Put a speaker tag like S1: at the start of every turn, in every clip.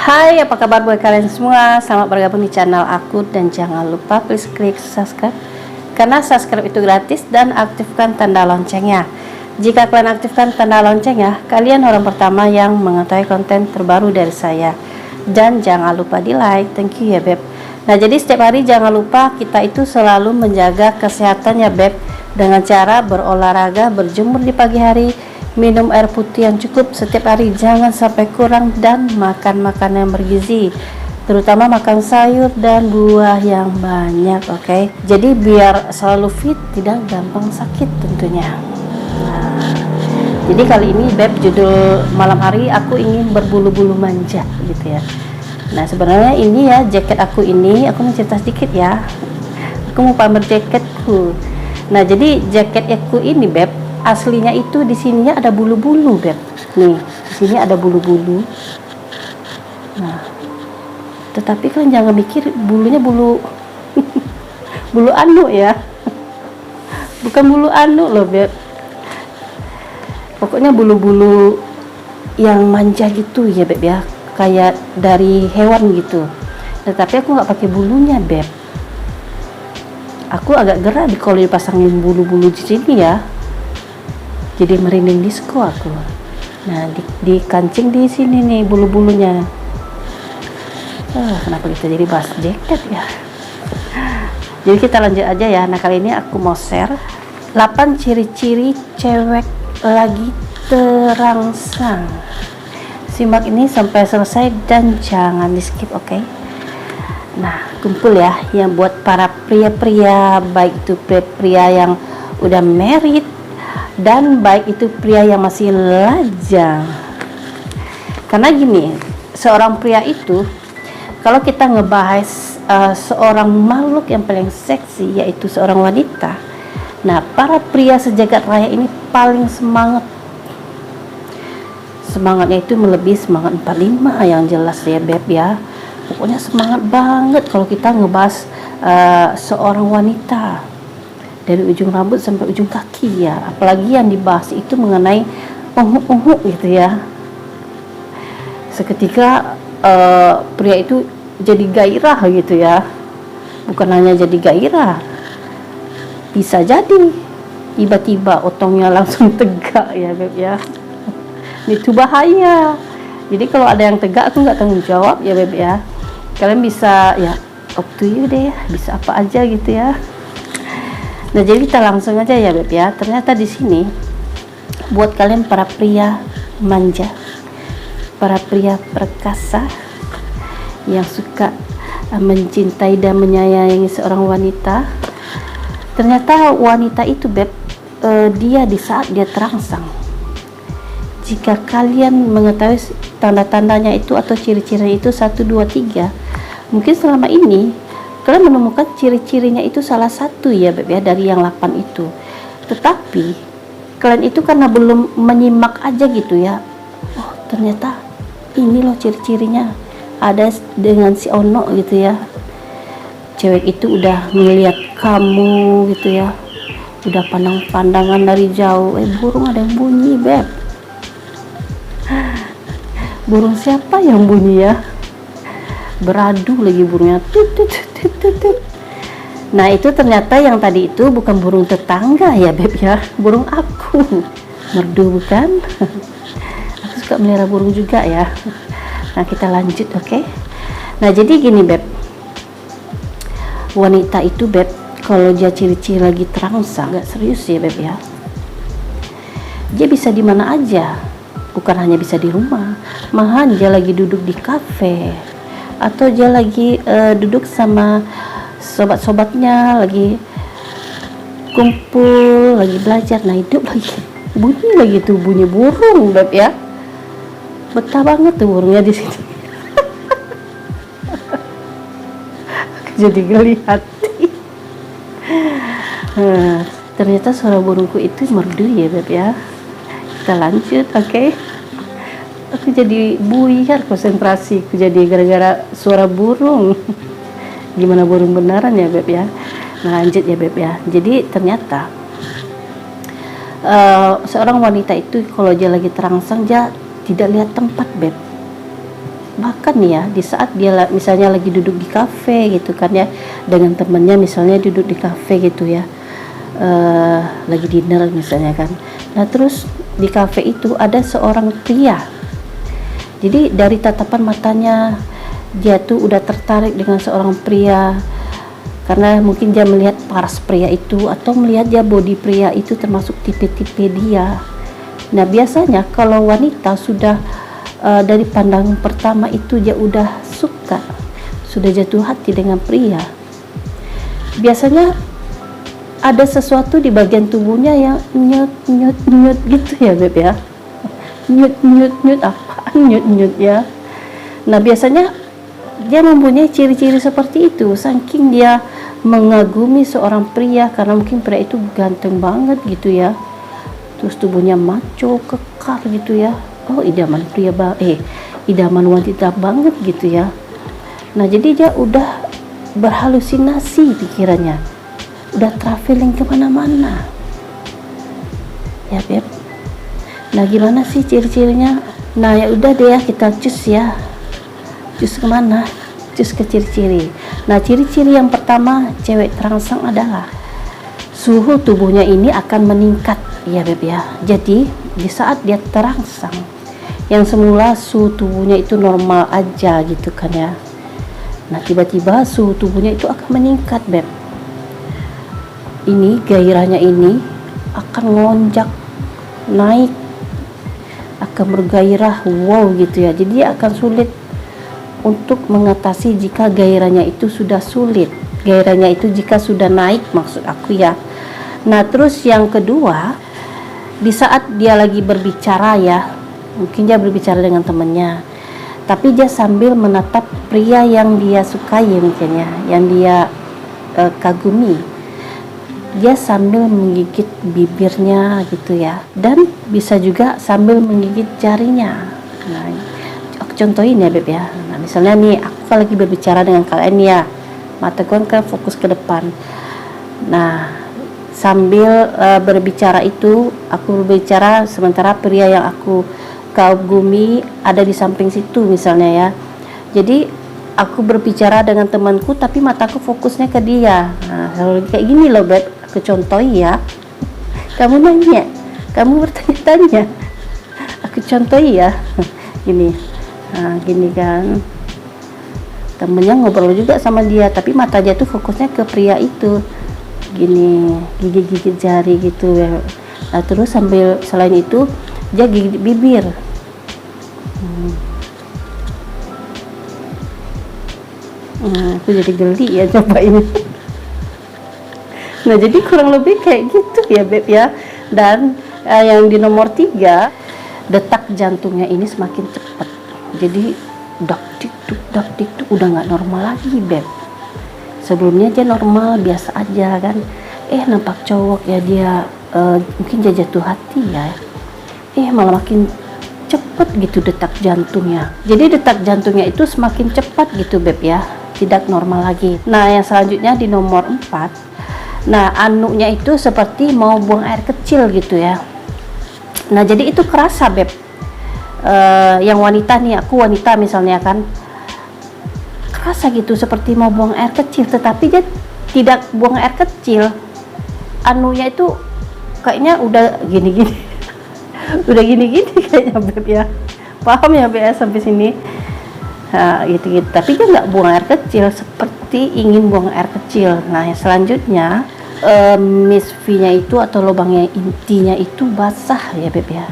S1: Hai, apa kabar buat kalian semua? Selamat bergabung di channel aku dan jangan lupa please klik subscribe karena subscribe itu gratis dan aktifkan tanda loncengnya. Jika kalian aktifkan tanda loncengnya, kalian orang pertama yang mengetahui konten terbaru dari saya. Dan jangan lupa di like, thank you ya beb. Nah jadi setiap hari jangan lupa kita itu selalu menjaga kesehatan ya beb, dengan cara berolahraga, berjemur di pagi hari, minum air putih yang cukup setiap hari, jangan sampai kurang, dan makan makanan yang bergizi, terutama makan sayur dan buah yang banyak. Oke. Jadi biar selalu fit, tidak gampang sakit tentunya. Jadi kali ini beb, judul malam hari aku ingin berbulu-bulu manja gitu ya. Nah sebenarnya ini ya jaket aku ini, aku mau cerita sedikit ya, aku mau pamer jaketku. Nah jadi jaket aku ini beb, aslinya itu di sininya ada bulu-bulu beb. Nih di sini ada bulu-bulu. Nah tetapi kalian jangan mikir bulunya bulu bulu anu ya, bukan bulu anu loh beb, pokoknya bulu-bulu yang manja gitu ya beb ya, kayak dari hewan gitu. Tetapi aku nggak pakai bulunya beb, aku agak gerah kalau dipasangin bulu-bulu di sini ya, jadi merinding disco aku. Nah di kancing di sini nih bulu-bulunya. Kenapa kita jadi bahas jaket ya? Jadi kita lanjut aja ya. Nah kali ini aku mau share 8 ciri-ciri cewek lagi terangsang. Simak ini sampai selesai dan jangan di skip, oke? Nah kumpul ya, yang buat para pria-pria, baik itu pria yang udah married dan baik itu pria yang masih lajang. Karena gini, seorang pria itu kalau kita ngebahas seorang makhluk yang paling seksi, yaitu seorang wanita, nah para pria sejagat raya ini paling semangat. Semangatnya itu melebihi semangat 45 yang jelas ya beb ya. Pokoknya semangat banget kalau kita ngebahas seorang wanita, dari ujung rambut sampai ujung kaki ya. Apalagi yang dibahas itu mengenai ungu-ungu gitu ya. Seketika pria itu jadi gairah gitu ya. Bukan hanya jadi gairah, bisa jadi tiba-tiba otongnya langsung tegak ya beb ya. Itu bahaya. Jadi kalau ada yang tegak aku nggak tanggung jawab ya beb ya. Kalian bisa ya up to you deh, bisa apa aja gitu ya. Nah jadi kita langsung aja ya beb ya. Ternyata di sini buat kalian para pria manja, para pria perkasa yang suka mencintai dan menyayangi seorang wanita, ternyata wanita itu beb, dia di saat dia terangsang, jika kalian mengetahui tanda-tandanya itu atau ciri-cirinya itu 1, 2, 3, mungkin selama ini kalian menemukan ciri-cirinya itu salah satu ya beb ya dari yang 8 itu. Tetapi kalian itu karena belum menyimak aja gitu ya, oh ternyata ini loh ciri-cirinya ada dengan si Ono gitu ya. Cewek itu udah ngeliat kamu gitu ya, udah pandang-pandangan dari jauh, burung ada yang bunyi beb. Burung siapa yang bunyi ya? Beradu lagi burungnya, tut, tut, tut, tut, tut. Nah itu ternyata yang tadi itu bukan burung tetangga ya beb ya, burung aku. Merdu bukan? Aku suka melihara burung juga ya. Nah kita lanjut, oke? Nah jadi gini beb, wanita itu beb, kalau dia ciri-ciri lagi terangsang, nggak serius ya beb ya, dia bisa di mana aja, bukan hanya bisa di rumah, malahan dia lagi duduk di kafe, atau dia lagi duduk sama sobat-sobatnya, lagi kumpul, lagi belajar. Nah hidup lagi bunyi lagi tuh, bunyi burung beb ya, betah banget tuh burungnya di sini. Jadi ngelihat. Ternyata suara burungku itu merdu ya beb ya. Kita lanjut, oke? Aku jadi buyar konsentrasiku jadi gara-gara suara burung. Gimana burung beneran ya beb ya. Nah lanjut ya beb ya. Jadi ternyata seorang wanita itu kalau dia lagi terangsang, dia tidak lihat tempat beb. bahkan ya di saat dia misalnya lagi duduk di kafe gitu kan ya, dengan temennya misalnya duduk di kafe gitu ya, lagi dinner misalnya kan. Nah terus di kafe itu ada seorang pria, jadi dari tatapan matanya dia tuh udah tertarik dengan seorang pria, karena mungkin dia melihat paras pria itu, atau melihat dia body pria itu termasuk tipe-tipe dia. Nah biasanya kalau wanita sudah dari pandangan pertama itu dia udah suka, sudah jatuh hati dengan pria, biasanya ada sesuatu di bagian tubuhnya yang nyut nyut nyut gitu ya Beb ya. Nyut nyut nyut, apaan nyut nyut ya. Nah biasanya dia mempunyai ciri-ciri seperti itu, saking dia mengagumi seorang pria, karena mungkin pria itu ganteng banget gitu ya, terus tubuhnya maco kekar gitu ya. Oh idaman idaman wanita banget gitu ya. Nah jadi dia udah berhalusinasi pikirannya, udah traveling kemana-mana ya Beb. Nah gimana sih ciri-cirinya? Nah ya udah deh ya, kita cus ya, cus kemana, cus ke ciri-ciri. Nah ciri-ciri yang pertama cewek terangsang adalah suhu tubuhnya ini akan meningkat ya Beb ya. Jadi di saat dia terangsang, yang semula suhu tubuhnya itu normal aja gitu kan ya, nah tiba-tiba suhu tubuhnya itu akan meningkat Beb. Ini gairahnya ini akan ngelonjak naik, akan bergairah wow gitu ya. Jadi akan sulit untuk mengatasi jika gairahnya itu sudah sulit, gairahnya itu jika sudah naik maksud aku ya. Nah terus yang kedua, di saat dia lagi berbicara ya, mungkin dia berbicara dengan temannya, tapi dia sambil menatap pria yang dia sukai misalnya, yang dia kagumi, dia sambil menggigit bibirnya gitu ya, dan bisa juga sambil menggigit jarinya. Nah aku contohin ya Beb ya. Nah misalnya nih aku lagi berbicara dengan kalian ya, mata gue kan fokus ke depan. Nah sambil berbicara itu aku berbicara, sementara pria yang aku kagumi ada di samping situ misalnya ya. Jadi aku berbicara dengan temanku tapi mataku fokusnya ke dia. Nah kalau kayak gini loh Beb, aku contohi ya, kamu nanya, kamu bertanya-tanya, aku contohi ya. Gini, nah gini kan, temennya ngobrol juga sama dia tapi mata dia tuh fokusnya ke pria itu, gini gigit-gigit jari gitu ya. Nah terus sambil selain itu dia gigit bibir. Aku jadi geli ya coba ini. Nah jadi kurang lebih kayak gitu ya Beb ya. Dan yang di nomor 3, detak jantungnya ini semakin cepat. Jadi dak dik udah nggak normal lagi Beb. Sebelumnya dia normal biasa aja kan, nampak cowok ya dia mungkin dia jatuh hati ya, malah makin cepat gitu detak jantungnya. Jadi detak jantungnya itu semakin cepat gitu Beb ya, tidak normal lagi. Nah yang selanjutnya di nomor 4, nah anunya itu seperti mau buang air kecil gitu ya. Nah jadi itu kerasa Beb. Yang wanita nih, aku wanita misalnya kan, kerasa gitu seperti mau buang air kecil, tetapi dia tidak buang air kecil, anunya itu kayaknya udah gini-gini. Udah gini-gini kayaknya Beb ya, paham ya Beb ya sampai sini. Nah, gitu-gitu, tapi dia nggak buang air kecil, seperti ingin buang air kecil. Nah yang selanjutnya Miss V-nya itu atau lubangnya intinya itu basah ya Beb ya.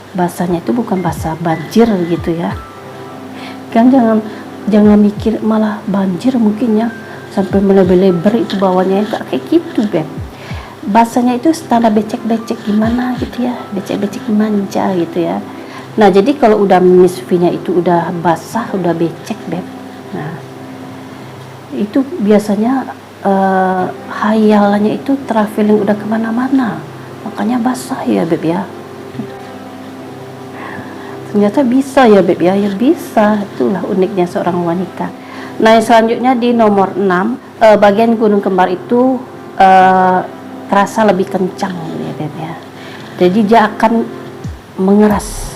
S1: Basahnya itu bukan basah banjir gitu ya kan, jangan mikir malah banjir mungkin ya, sampai melebar-lebar itu bawahnya, enggak kayak gitu Beb. Basahnya itu standar becek-becek gimana gitu ya, becek-becek manja gitu ya. Nah jadi kalau udah Miss V-nya itu udah basah, udah becek Beb, nah itu biasanya hayalannya itu traveling udah kemana-mana, makanya basah ya Beb ya. Ternyata bisa ya Beb ya, ya bisa, itulah uniknya seorang wanita. Nah yang selanjutnya di nomor 6, bagian gunung kembar itu terasa lebih kencang ya Beb ya. Jadi dia akan mengeras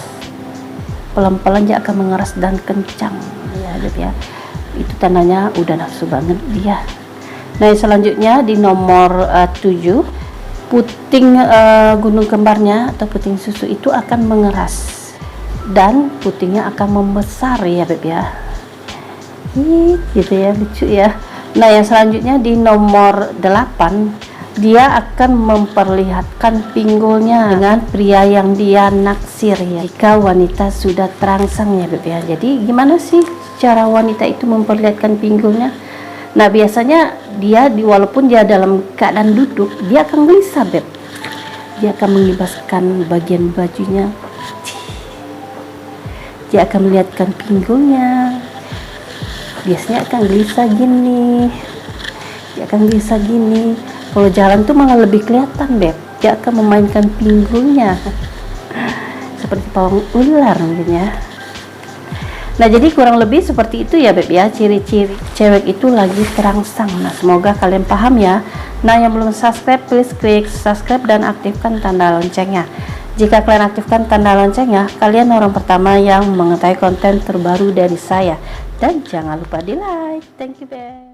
S1: pelan-pelan dia akan mengeras dan kencang ya Beb ya. Itu tandanya udah nafsu banget dia. Nah yang selanjutnya di nomor 7, puting gunung kembarnya atau puting susu itu akan mengeras dan putingnya akan membesar ya Beb ya. Gitu ya, lucu ya. Nah yang selanjutnya di nomor 8, dia akan memperlihatkan pinggulnya dengan pria yang dia naksir ya, jika wanita sudah terangsang ya Beb ya. Jadi gimana sih cara wanita itu memperlihatkan pinggulnya? Nah biasanya dia walaupun dia dalam keadaan duduk, dia akan gelisah Beb. Dia akan mengibaskan bagian bajunya, dia akan melihatkan pinggulnya. Biasanya akan gelisah gini, dia akan gelisah gini. Kalau jalan tuh malah lebih kelihatan Beb, dia akan memainkan pinggulnya seperti pawang ular mungkin ya. Nah jadi kurang lebih seperti itu ya Beb ya, ciri-ciri cewek itu lagi terangsang. Nah semoga kalian paham ya. Nah yang belum subscribe, please klik subscribe dan aktifkan tanda loncengnya. Jika kalian aktifkan tanda loncengnya, kalian orang pertama yang mengetahui konten terbaru dari saya. Dan jangan lupa di like. Thank you Beb.